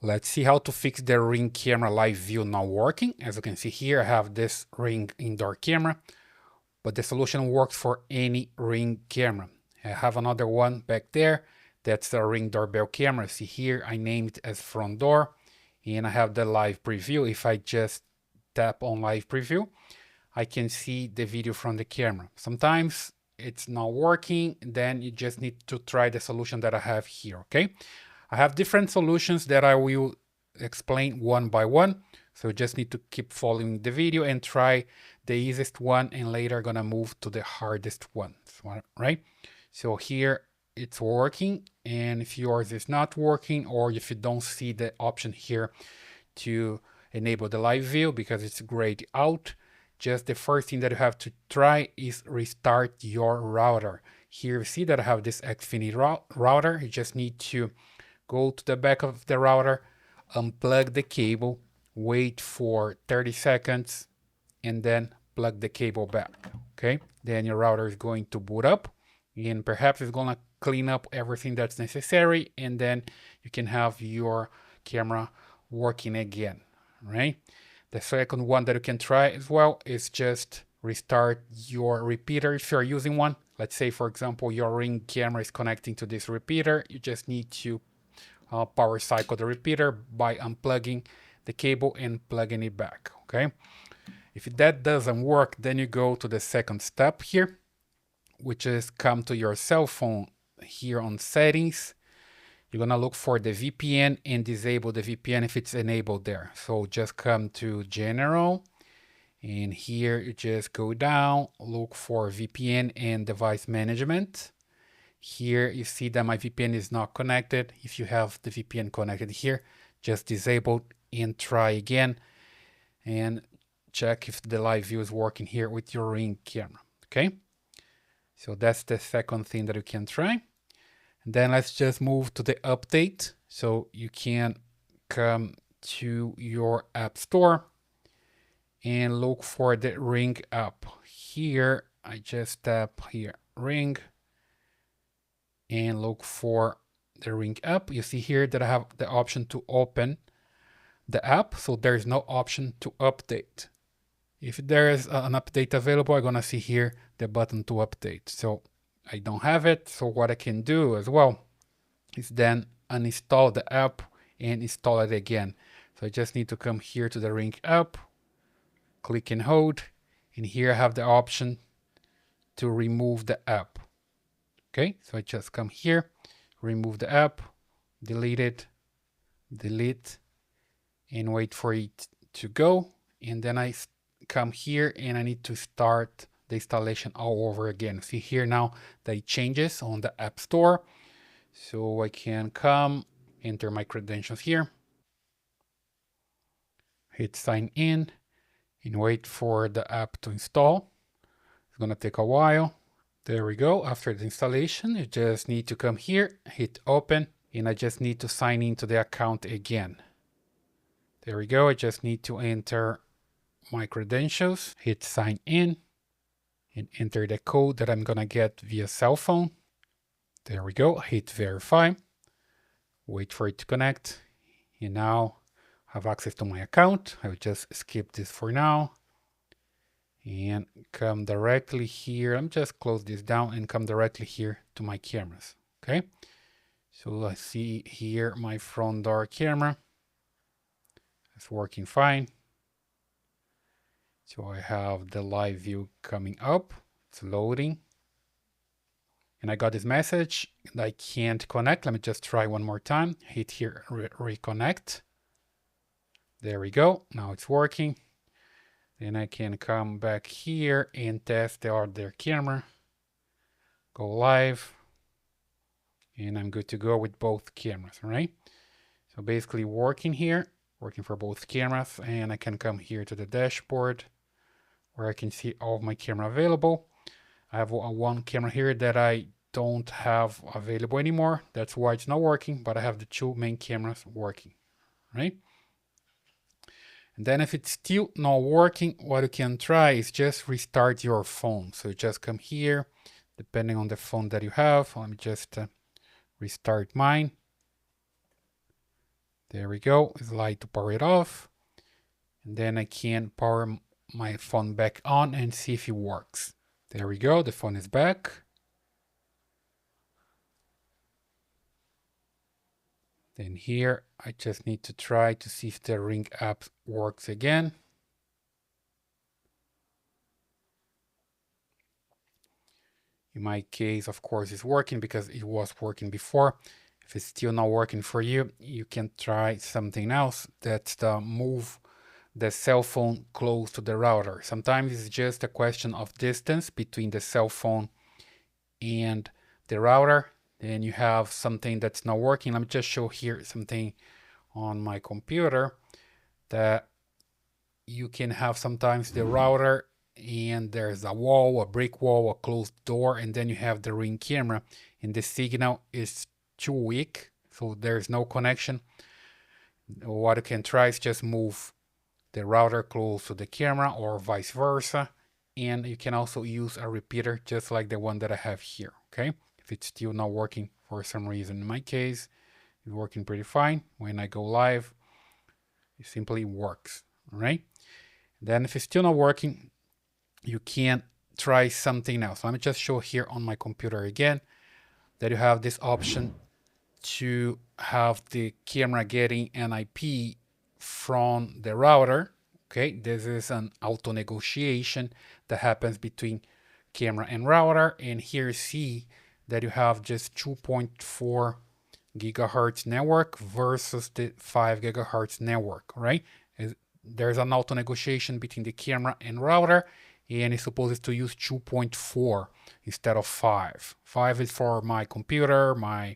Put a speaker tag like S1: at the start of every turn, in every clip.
S1: Let's see how to fix the Ring camera live view not working. As you can see here, I have this Ring indoor camera, but the solution works for any Ring camera. I have another one back there. That's a Ring doorbell camera. See here, I named it as front door, and I have the live preview. If I just tap on live preview, I can see the video from the camera. Sometimes it's not working, then you just need to try the solution that I have here, okay? I have different solutions that I will explain one by one. So you just need to keep following the video and try the easiest one, and later gonna move to the hardest one, right? So here it's working, and if yours is not working, or if you don't see the option here to enable the live view because it's grayed out, just the first thing that you have to try is restart your router. Here you see that I have this Xfinity router. You just need to go to the back of the router, unplug the cable, wait for 30 seconds, and then plug the cable back, okay? Then your router is going to boot up, and perhaps it's gonna clean up everything that's necessary, and then you can have your camera working again, right? The second one that you can try as well is just restart your repeater if you're using one. Let's say, for example, your Ring camera is connecting to this repeater. You just need to power cycle the repeater by unplugging the cable and plugging it back, okay? If that doesn't work, then you go to the second step here, which is come to your cell phone here on settings. You're gonna look for the VPN and disable the VPN if it's enabled there. So just come to general, and here you just go down, look for VPN and device management. Here you see that my VPN is not connected. If you have the VPN connected here, just disable and try again, and check if the live view is working here with your Ring camera, okay? So that's the second thing that you can try. And then let's just move to the update. So you can come to your app store and look for the Ring app. Here, I just tap here, Ring, and look for the Ring app. You see here that I have the option to open the app, so there's no option to update. If there is an update available, I'm gonna see here the button to update. So I don't have it, so what I can do as well is then uninstall the app and install it again. So I just need to come here to the Ring app, click and hold, and here I have the option to remove the app. Okay, so I just come here, remove the app, delete it, delete, and wait for it to go. And then I come here and I need to start the installation all over again. See here now that it changes on the App Store. So I can come, enter my credentials here, hit sign in, and wait for the app to install. It's gonna take a while. There we go. After the installation, you just need to come here, hit open, and I just need to sign into the account again. There we go. I just need to enter my credentials, hit sign in, and enter the code that I'm gonna get via cell phone. There we go. Hit verify, wait for it to connect, and now I have access to my account. I will just skip this for now and come directly here. I'm just close this down and come directly here to my cameras. Okay, so I see here my front door camera. It's working fine. So I have the live view coming up. It's loading. And I got this message and I can't connect. Let me just try one more time. Hit here, reconnect. There we go. Now it's working. Then I can come back here and test the other camera. Go live. And I'm good to go with both cameras, all right? So basically working here, working for both cameras. And I can come here to the dashboard where I can see all of my camera available. I have one camera here that I don't have available anymore. That's why it's not working, but I have the two main cameras working, right? And then if it's still not working, what you can try is just restart your phone. So you just come here, depending on the phone that you have. Let me just restart mine. There we go. It's light to power it off. And then I can power my phone back on and see if it works. There we go. The phone is back. Then here, I just need to try to see if the Ring app works again. In my case, of course, it's working because it was working before. If it's still not working for you, you can try something else. That's the move the cell phone close to the router. Sometimes it's just a question of distance between the cell phone and the router. Then you have something that's not working. Let me just show here something on my computer that you can have sometimes the router and there's a wall, a brick wall, a closed door, and then you have the Ring camera and the signal is too weak, so there's no connection. What you can try is just move the router close to the camera or vice versa, and you can also use a repeater just like the one that I have here. Okay, if it's still not working for some reason. In my case, it's working pretty fine. When I go live, it simply works. All right, then if it's still not working, you can try something else. Let me just show here on my computer again that you have this option to have the camera getting an IP from the router. Okay, this is an auto negotiation that happens between camera and router, and here you see that you have just 2.4 gigahertz network versus the 5 gigahertz network, right? There's an auto negotiation between the camera and router, and it's supposed to use 2.4 instead of 5. 5 is for my computer, my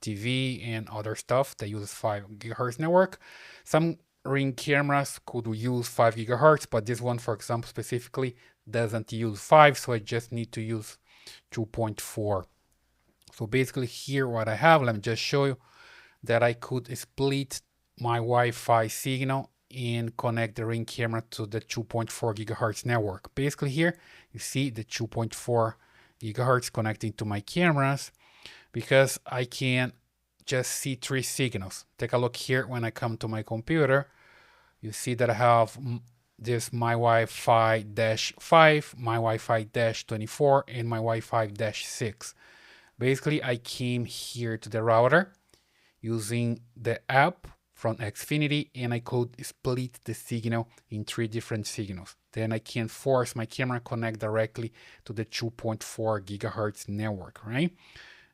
S1: TV, and other stuff that uses 5 gigahertz network. Some Ring cameras could use 5 gigahertz, but this one, for example, specifically doesn't use 5, so I just need to use 2.4. So basically here what I have, let me just show you that I could split my Wi-Fi signal and connect the Ring camera to the 2.4 gigahertz network. Basically here you see the 2.4 gigahertz connecting to my cameras because I can just see 3 signals. Take a look here. When I come to my computer, you see that I have this my Wi-Fi -5, my Wi-Fi -24, and my Wi-Fi -6. Basically, I came here to the router using the app from Xfinity, and I could split the signal in 3 different signals. Then I can force my camera connect directly to the 2.4 gigahertz network, right?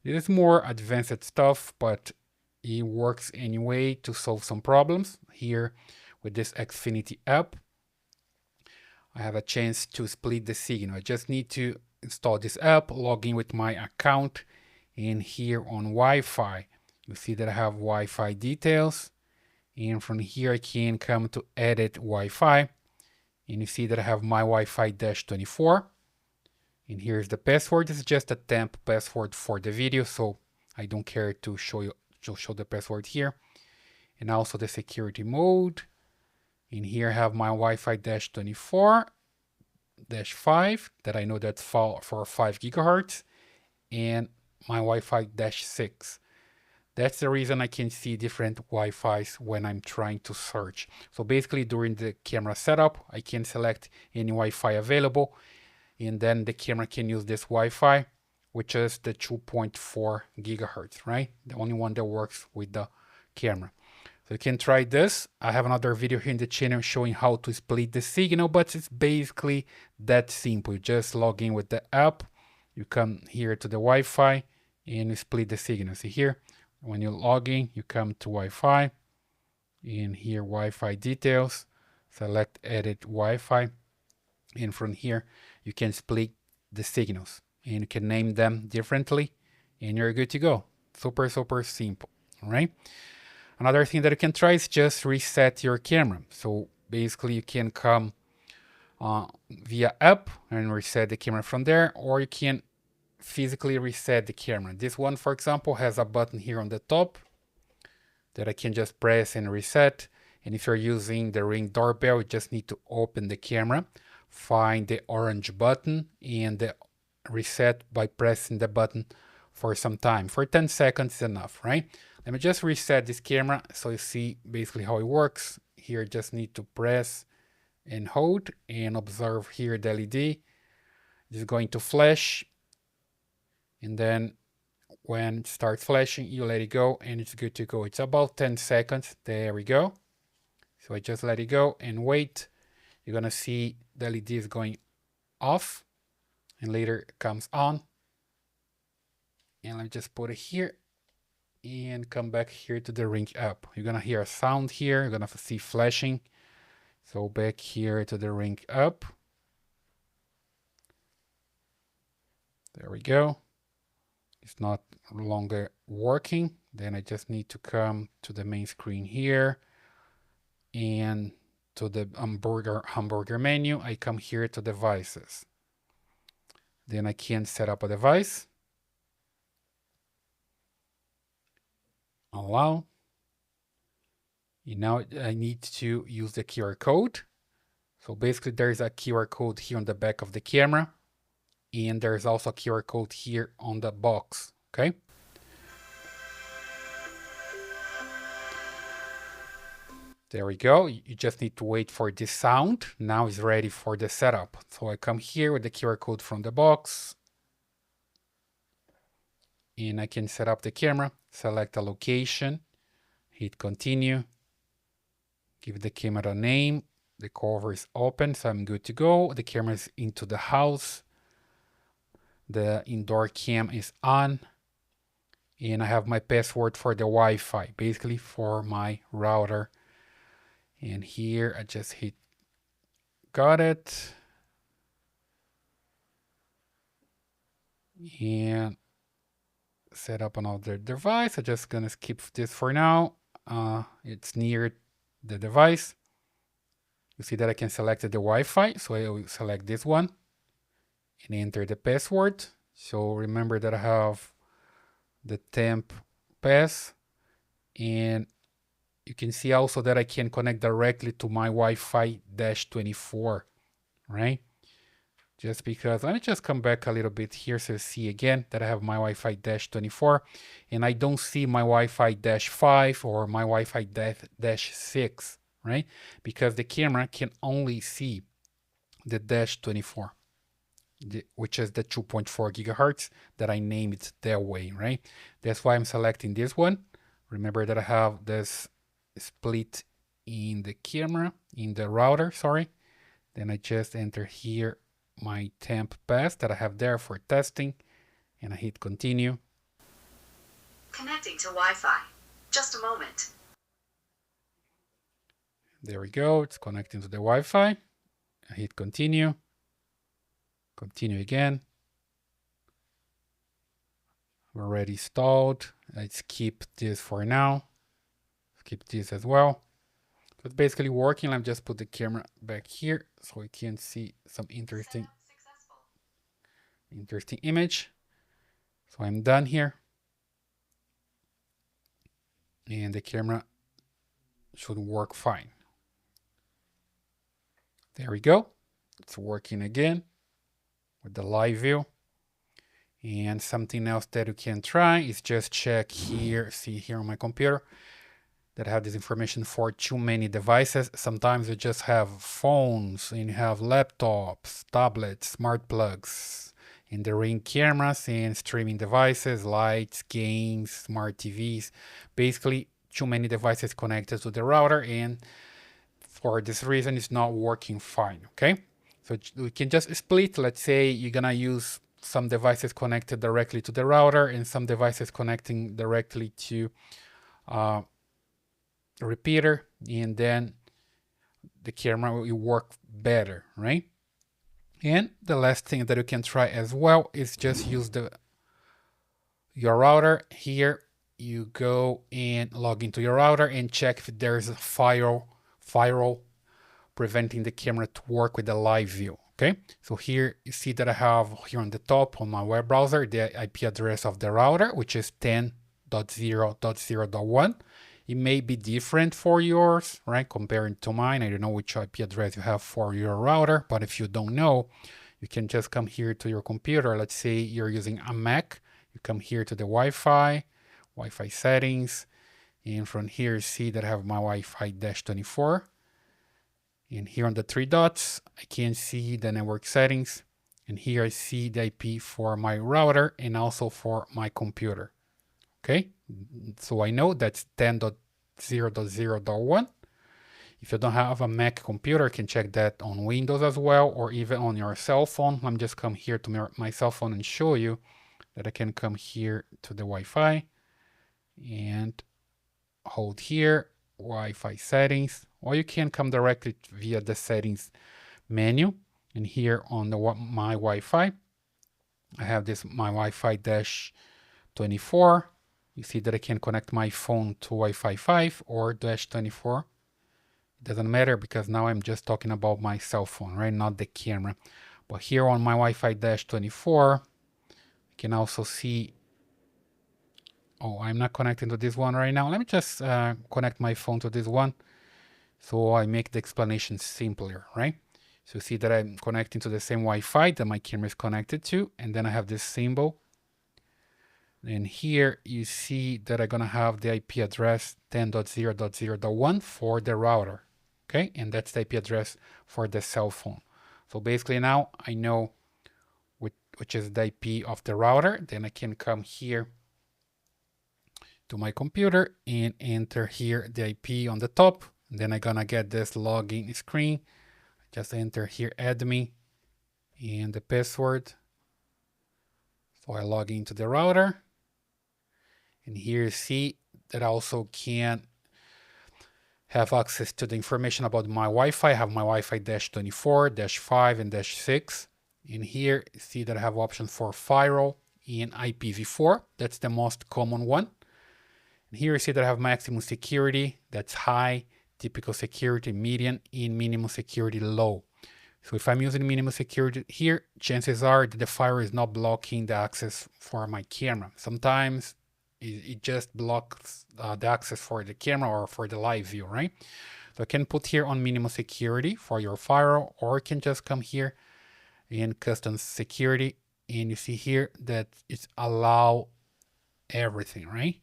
S1: This is more advanced stuff, but it works anyway to solve some problems. Here with this Xfinity app, I have a chance to split the signal. I just need to install this app, log in with my account, and here on Wi-Fi, you see that I have Wi-Fi details. And from here, I can come to edit Wi-Fi. And you see that I have my Wi-Fi -24. And here's the password. This is just a temp password for the video, so I don't care to show the password here. And also the security mode. And here I have my Wi-Fi -24-5 that I know that's for 5 gigahertz, and my Wi-Fi -6. That's the reason I can see different Wi-Fis when I'm trying to search. So basically during the camera setup, I can select any Wi-Fi available, and then the camera can use this Wi-Fi, which is the 2.4 gigahertz, right? The only one that works with the camera. So you can try this. I have another video here in the channel showing how to split the signal, but it's basically that simple. You just log in with the app, you come here to the Wi-Fi, and you split the signal. See here, when you log in, you come to Wi-Fi, and here Wi-Fi details, select edit Wi-Fi, and from here you can split the signals, and you can name them differently, and you're good to go. Super simple. All right. Another thing that you can try is just reset your camera. So basically you can come via app and reset the camera from there, or you can physically reset the camera. This one, for example, has a button here on the top that I can just press and reset. And if you're using the Ring doorbell, you just need to open the camera, find the orange button, and reset by pressing the button for some time. For 10 seconds is enough, right? Let me just reset this camera so you see basically how it works. Here, just need to press and hold and observe here the LED. It's going to flash, and then when it starts flashing, you let it go and it's good to go. It's about 10 seconds. There we go. So I just let it go and wait. You're gonna see the LED is going off and later it comes on. And let me just put it here and come back here to the ring up. You're gonna hear a sound here. You're gonna see flashing. So back here to the ring up. There we go. It's not longer working. Then I just need to come to the main screen here and to the hamburger menu. I come here to devices. Then I can set up a device. Allow. And now I need to use the QR code. So basically there's a QR code here on the back of the camera. And there's also a QR code here on the box, okay? There we go. You just need to wait for this sound. Now it's ready for the setup. So I come here with the QR code from the box. And I can set up the camera, select a location, hit continue, give the camera a name. The cover is open, so I'm good to go. The camera is into the house. The indoor cam is on, and I have my password for the Wi-Fi, basically for my router. And here I just hit got it. And set up another device. I'm just gonna skip this for now. It's near the device. You see that I can select the Wi-Fi, so I will select this one and enter the password. So remember that I have the temp pass, and you can see also that I can connect directly to my Wi-Fi -24, right? Just because, let me just come back a little bit here so you see again that I have my Wi-Fi -24 and I don't see my Wi-Fi -5 or my Wi-Fi -6, right? Because the camera can only see the -24. Which is the 2.4 gigahertz that I named it that way, right? That's why I'm selecting this one. Remember that I have this split in the camera, in the router, sorry. Then I just enter here my temp pass that I have there for testing, and I hit continue.
S2: Connecting to Wi-Fi. Just a moment.
S1: There we go, it's connecting to the Wi-Fi. I hit continue. Continue again. We're already installed. Let's keep this for now. Skip this as well. So it's basically working. Let me just put the camera back here so we can see some interesting image. So I'm done here. And the camera should work fine. There we go. It's working again with the live view. And something else that you can try is just check here, see here on my computer that I have this information for too many devices. Sometimes you just have phones and you have laptops, tablets, smart plugs, and the Ring cameras and streaming devices, lights, games, smart TVs. Basically, too many devices connected to the router, and for this reason, it's not working fine, okay? So we can just split. Let's say you're gonna use some devices connected directly to the router and some devices connecting directly to the repeater, and then the camera will work better, right? And the last thing that you can try as well is just use your router. Here you go and log into your router and check if there's a firewall preventing the camera to work with the live view. Okay, so here you see that I have here on the top on my web browser the IP address of the router, which is 10.0.0.1. It may be different for yours, right? Comparing to mine, I don't know which IP address you have for your router, but if you don't know, you can just come here to your computer. Let's say you're using a Mac. You come here to the Wi-Fi settings, And from here, see that I have my Wi-Fi -24. And here on the three dots, I can see the network settings. And here I see the IP for my router and also for my computer. Okay, so I know that's 10.0.0.1. If you don't have a Mac computer, you can check that on Windows as well, or even on your cell phone. I'm just come here to my cell phone and show you that I can come here to the Wi-Fi and hold here, Wi-Fi settings, or you can come directly via the settings menu. And here on my Wi-Fi, I have this my Wi-Fi -24. You see that I can connect my phone to Wi-Fi 5 or -24. It doesn't matter because now I'm just talking about my cell phone, right? Not the camera. But here on my Wi-Fi -24, you can also see, oh, I'm not connecting to this one right now. Let me just connect my phone to this one so I make the explanation simpler, right? So you see that I'm connecting to the same Wi-Fi that my camera is connected to, and then I have this symbol. And here you see that I'm gonna have the IP address 10.0.0.1 for the router, okay? And that's the IP address for the cell phone. So basically now I know which is the IP of the router. Then I can come here to my computer and enter here the IP on the top. And then I'm gonna get this login screen. Just enter here admin and the password. So I log into the router. And here you see that I also can have access to the information about my Wi-Fi. I have my Wi-Fi -24, -5, and -6. And here you see that I have options for Firewall and IPv4. That's the most common one. And here you see that I have maximum security, that's high, typical security, medium, and minimum security, low. So if I'm using minimum security here, chances are that the firewall is not blocking the access for my camera. Sometimes it just blocks the access for the camera or for the live view, right? So I can put here on minimum security for your firewall, or you can just come here in custom security, and you see here that it's allow everything, right?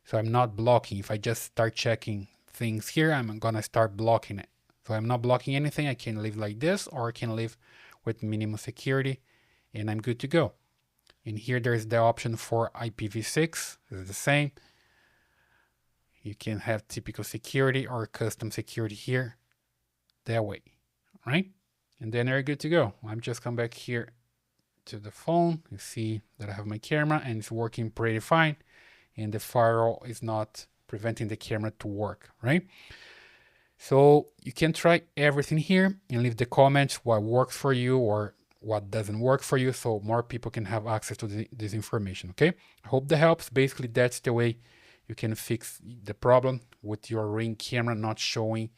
S1: So I'm not blocking. If I just start checking things here, I'm gonna start blocking it. So I'm not blocking anything. I can leave like this, or I can leave with minimum security, and I'm good to go. And here there's the option for IPv6. It's the same. You can have typical security or custom security here that way, right? And then you're good to go. I'm just come back here to the phone. You see that I have my camera and it's working pretty fine. And the firewall is not preventing the camera to work, right? So you can try everything here and leave the comments what works for you or what doesn't work for you, so more people can have access to this information, okay? I hope that helps. Basically, that's the way you can fix the problem with your Ring camera not showing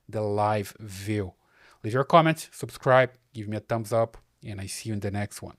S1: the live view. Leave your comments, subscribe, give me a thumbs up, and I see you in the next one.